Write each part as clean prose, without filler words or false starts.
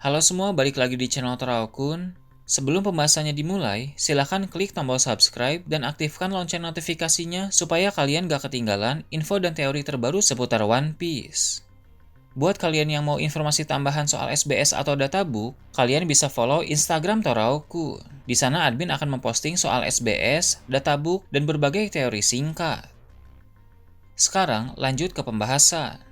Halo semua, balik lagi di channel Teraokun. Sebelum pembahasannya dimulai, silahkan klik tombol subscribe dan aktifkan lonceng notifikasinya supaya kalian gak ketinggalan info dan teori terbaru seputar One Piece. Buat kalian yang mau informasi tambahan soal SBS atau databook, kalian bisa follow Instagram Teraokun. Di sana admin akan memposting soal SBS, databook, dan berbagai teori singkat. Sekarang lanjut ke pembahasan.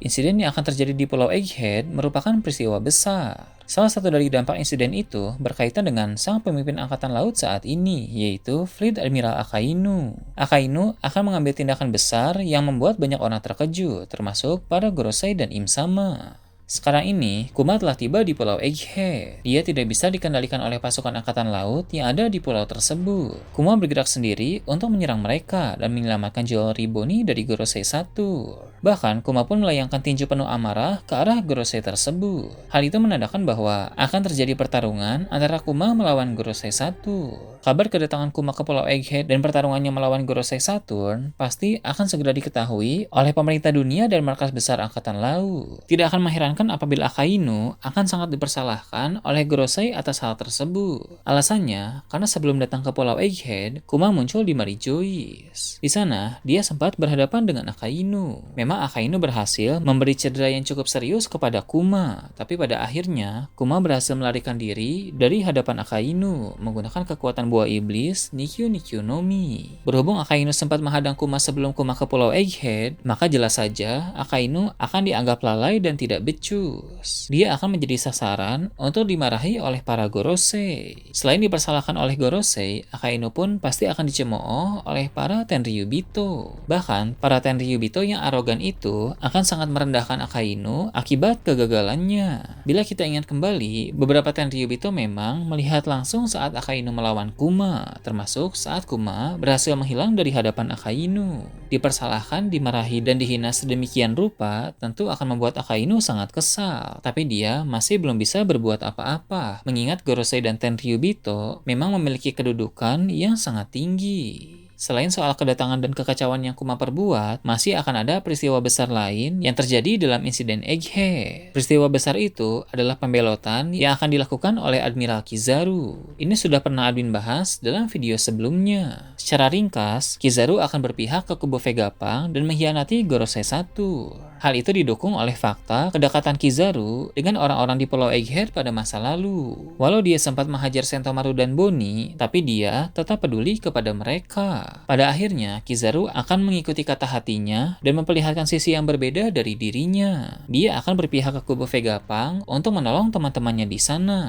Insiden yang akan terjadi di Pulau Egghead merupakan peristiwa besar. Salah satu dari dampak insiden itu berkaitan dengan sang pemimpin angkatan laut saat ini, yaitu Fleet Admiral Akainu. Akainu akan mengambil tindakan besar yang membuat banyak orang terkejut, termasuk para Gorosei dan Im Sama. Sekarang ini, Kuma telah tiba di Pulau Egghead. Dia tidak bisa dikendalikan oleh pasukan angkatan laut yang ada di pulau tersebut. Kuma bergerak sendiri untuk menyerang mereka dan menyelamatkan Jewelry Bonnie dari Gorosei 1. Bahkan, Kuma pun melayangkan tinju penuh amarah ke arah Gorosei tersebut. Hal itu menandakan bahwa akan terjadi pertarungan antara Kuma melawan Gorosei 1. Kabar kedatangan Kuma ke Pulau Egghead dan pertarungannya melawan Gorosei Saturn pasti akan segera diketahui oleh pemerintah dunia dan markas besar angkatan laut. Tidak akan mengherankan apabila Akainu akan sangat dipersalahkan oleh Gorosei atas hal tersebut. Alasannya, karena sebelum datang ke Pulau Egghead, Kuma muncul di Mary Joyce. Di sana, dia sempat berhadapan dengan Akainu. Memang Akainu berhasil memberi cedera yang cukup serius kepada Kuma, tapi pada akhirnya, Kuma berhasil melarikan diri dari hadapan Akainu menggunakan kekuatan buah iblis Nikyu Nikyu no Mi. Berhubung Akainu sempat menghadang Kuma sebelum Kuma ke Pulau Egghead, maka jelas saja Akainu akan dianggap lalai dan tidak becus. Dia akan menjadi sasaran untuk dimarahi oleh para Gorosei. Selain dipersalahkan oleh Gorosei, Akainu pun pasti akan dicemooh oleh para Tenryubito. Bahkan, para Tenryubito yang arogan itu akan sangat merendahkan Akainu akibat kegagalannya. Bila kita ingat kembali, beberapa Tenryubito memang melihat langsung saat Akainu melawan Kuma, termasuk saat Kuma berhasil menghilang dari hadapan Akainu. Dipersalahkan, dimarahi, dan dihina sedemikian rupa tentu akan membuat Akainu sangat kesal, tapi dia masih belum bisa berbuat apa-apa, mengingat Gorosei dan Tenryubito memang memiliki kedudukan yang sangat tinggi. Selain soal kedatangan dan kekacauan yang Kuma perbuat, masih akan ada peristiwa besar lain yang terjadi dalam insiden Egghead. Peristiwa besar itu adalah pembelotan yang akan dilakukan oleh Admiral Kizaru. Ini sudah pernah admin bahas dalam video sebelumnya. Secara ringkas, Kizaru akan berpihak ke kubu Vegapunk dan mengkhianati Gorosei 1. Hal itu didukung oleh fakta kedekatan Kizaru dengan orang-orang di Pulau Egghead pada masa lalu. Walau dia sempat menghajar Sentomaru dan Bonnie, tapi dia tetap peduli kepada mereka. Pada akhirnya, Kizaru akan mengikuti kata hatinya dan memperlihatkan sisi yang berbeda dari dirinya. Dia akan berpihak ke kubu Vegapunk untuk menolong teman-temannya di sana.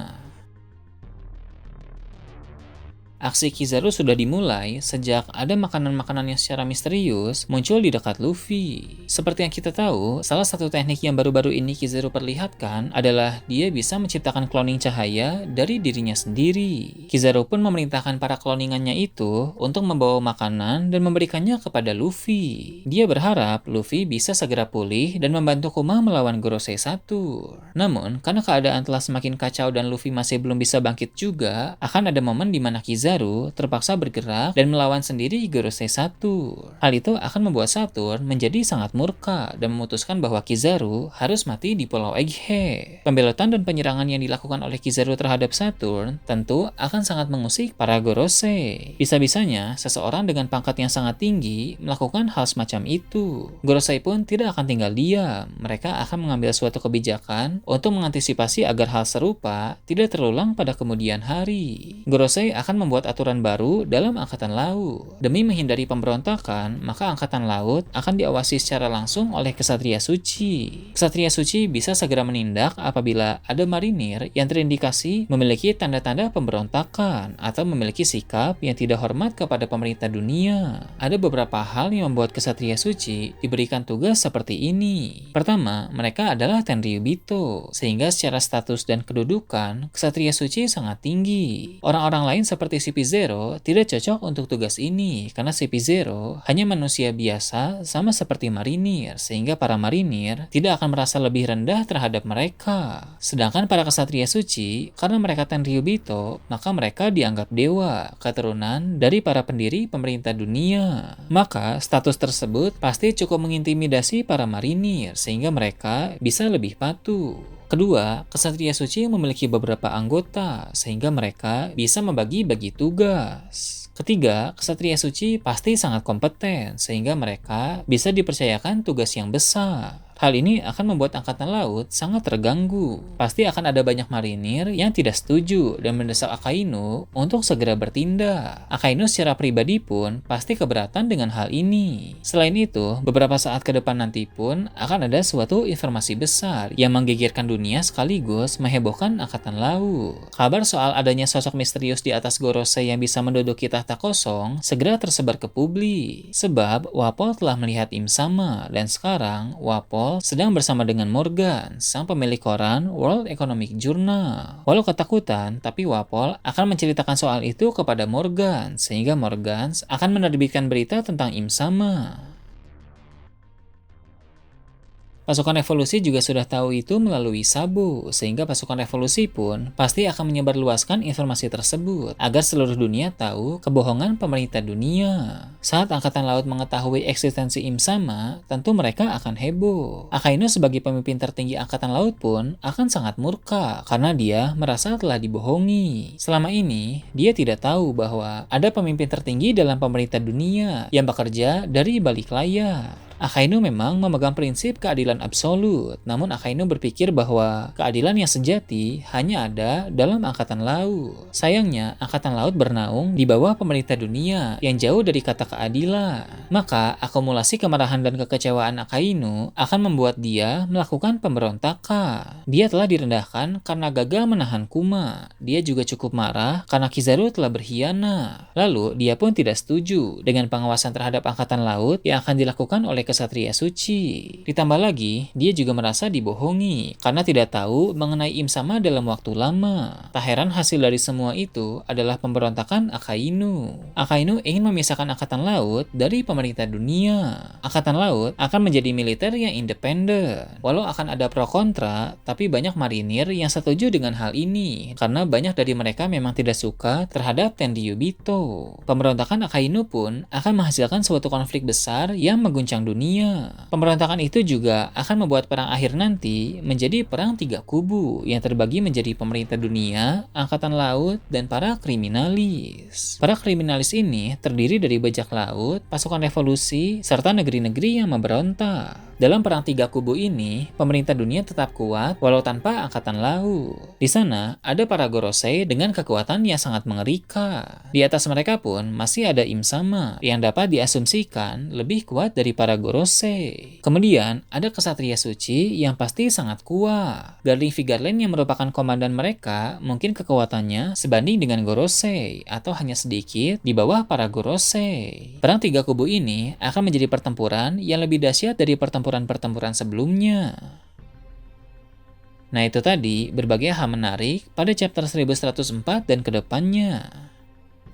Aksi Kizaru sudah dimulai sejak ada makanan-makanan yang secara misterius muncul di dekat Luffy. Seperti yang kita tahu, salah satu teknik yang baru-baru ini Kizaru perlihatkan adalah dia bisa menciptakan cloning cahaya dari dirinya sendiri. Kizaru pun memerintahkan para cloningannya itu untuk membawa makanan dan memberikannya kepada Luffy. Dia berharap Luffy bisa segera pulih dan membantu Kuma melawan Gorosei 1. Namun, karena keadaan telah semakin kacau dan Luffy masih belum bisa bangkit juga, akan ada momen di mana Kizaru terpaksa bergerak dan melawan sendiri Gorosei 1. Hal itu akan membuat Saturn menjadi sangat murka dan memutuskan bahwa Kizaru harus mati di Pulau Egghead. Pembelotan dan penyerangan yang dilakukan oleh Kizaru terhadap Saturn tentu akan sangat mengusik para Gorosei. Bisa-bisanya, seseorang dengan pangkat yang sangat tinggi melakukan hal semacam itu. Gorosei pun tidak akan tinggal diam. Mereka akan mengambil suatu kebijakan untuk mengantisipasi agar hal serupa tidak terulang pada kemudian hari. Gorosei akan membuat aturan baru dalam angkatan laut. Demi menghindari pemberontakan, maka angkatan laut akan diawasi secara langsung oleh Ksatria Suci. Ksatria Suci bisa segera menindak apabila ada marinir yang terindikasi memiliki tanda-tanda pemberontakan atau memiliki sikap yang tidak hormat kepada pemerintah dunia. Ada beberapa hal yang membuat Ksatria Suci diberikan tugas seperti ini. Pertama, mereka adalah Tenryubito, sehingga secara status dan kedudukan, Ksatria Suci sangat tinggi. Orang-orang lain seperti CP0 tidak cocok untuk tugas ini karena CP0 hanya manusia biasa sama seperti marinir, sehingga para marinir tidak akan merasa lebih rendah terhadap mereka. Sedangkan para Ksatria Suci, karena mereka Tenryubito, maka mereka dianggap dewa, keturunan dari para pendiri pemerintah dunia. Maka status tersebut pasti cukup mengintimidasi para marinir sehingga mereka bisa lebih patuh. Kedua, Ksatria Suci memiliki beberapa anggota, sehingga mereka bisa membagi-bagi tugas. Ketiga, Ksatria Suci pasti sangat kompeten, sehingga mereka bisa dipercayakan tugas yang besar. Hal ini akan membuat Angkatan Laut sangat terganggu. Pasti akan ada banyak marinir yang tidak setuju dan mendesak Akainu untuk segera bertindak. Akainu secara pribadi pun pasti keberatan dengan hal ini. Selain itu, beberapa saat ke depan nanti pun akan ada suatu informasi besar yang menggegerkan dunia sekaligus menghebohkan Angkatan Laut. Kabar soal adanya sosok misterius di atas Gorosei yang bisa menduduki tahta kosong segera tersebar ke publik. Sebab Wapol telah melihat Im Sama dan sekarang Wapol sedang bersama dengan Morgan, sang pemilik koran World Economic Journal. Walau ketakutan, tapi Wapol akan menceritakan soal itu kepada Morgan, sehingga Morgan akan menerbitkan berita tentang Im Sama. Pasukan revolusi juga sudah tahu itu melalui Sabo, sehingga pasukan revolusi pun pasti akan menyebarluaskan informasi tersebut agar seluruh dunia tahu kebohongan pemerintah dunia. Saat Angkatan Laut mengetahui eksistensi Im Sama, tentu mereka akan heboh. Akainu sebagai pemimpin tertinggi Angkatan Laut pun akan sangat murka karena dia merasa telah dibohongi. Selama ini, dia tidak tahu bahwa ada pemimpin tertinggi dalam pemerintah dunia yang bekerja dari balik layar. Akainu memang memegang prinsip keadilan absolut, namun Akainu berpikir bahwa keadilan yang sejati hanya ada dalam Angkatan Laut. Sayangnya, Angkatan Laut bernaung di bawah pemerintah dunia yang jauh dari kata keadilan. Maka, akumulasi kemarahan dan kekecewaan Akainu akan membuat dia melakukan pemberontakan. Dia telah direndahkan karena gagal menahan Kuma. Dia juga cukup marah karena Kizaru telah berkhianat. Lalu, dia pun tidak setuju dengan pengawasan terhadap Angkatan Laut yang akan dilakukan oleh Ksatria Suci. Ditambah lagi, dia juga merasa dibohongi karena tidak tahu mengenai Im Sama dalam waktu lama. Tak heran hasil dari semua itu adalah pemberontakan Akainu. Akainu ingin memisahkan Angkatan Laut dari pemerintah dunia. Angkatan Laut akan menjadi militer yang independen. Walau akan ada pro kontra, tapi banyak marinir yang setuju dengan hal ini karena banyak dari mereka memang tidak suka terhadap Tenryubito. Pemberontakan Akainu pun akan menghasilkan suatu konflik besar yang mengguncang dunia. Pemberontakan itu juga akan membuat perang akhir nanti menjadi perang tiga kubu yang terbagi menjadi pemerintah dunia, Angkatan Laut, dan para kriminalis. Para kriminalis ini terdiri dari bajak laut, pasukan revolusi, serta negeri-negeri yang memberontak. Dalam perang tiga kubu ini, pemerintah dunia tetap kuat walau tanpa Angkatan Laut. Di sana ada para Gorosei dengan kekuatan yang sangat mengerikan. Di atas mereka pun masih ada Im Sama yang dapat diasumsikan lebih kuat dari para Gorosei. Kemudian ada Ksatria Suci yang pasti sangat kuat. Guarding Vigarland yang merupakan komandan mereka mungkin kekuatannya sebanding dengan Gorosei atau hanya sedikit di bawah para Gorosei. Perang tiga kubu ini akan menjadi pertempuran yang lebih dahsyat dari pertempuran sebelumnya. Nah itu tadi berbagai hal menarik pada chapter 1104 dan kedepannya.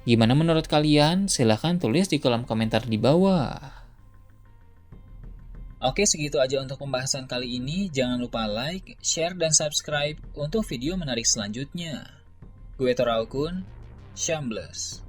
Gimana menurut kalian? Silahkan tulis di kolom komentar di bawah. Oke, segitu aja untuk pembahasan kali ini. Jangan lupa like, share, dan subscribe untuk video menarik selanjutnya. Gue Toraukun, Shambles.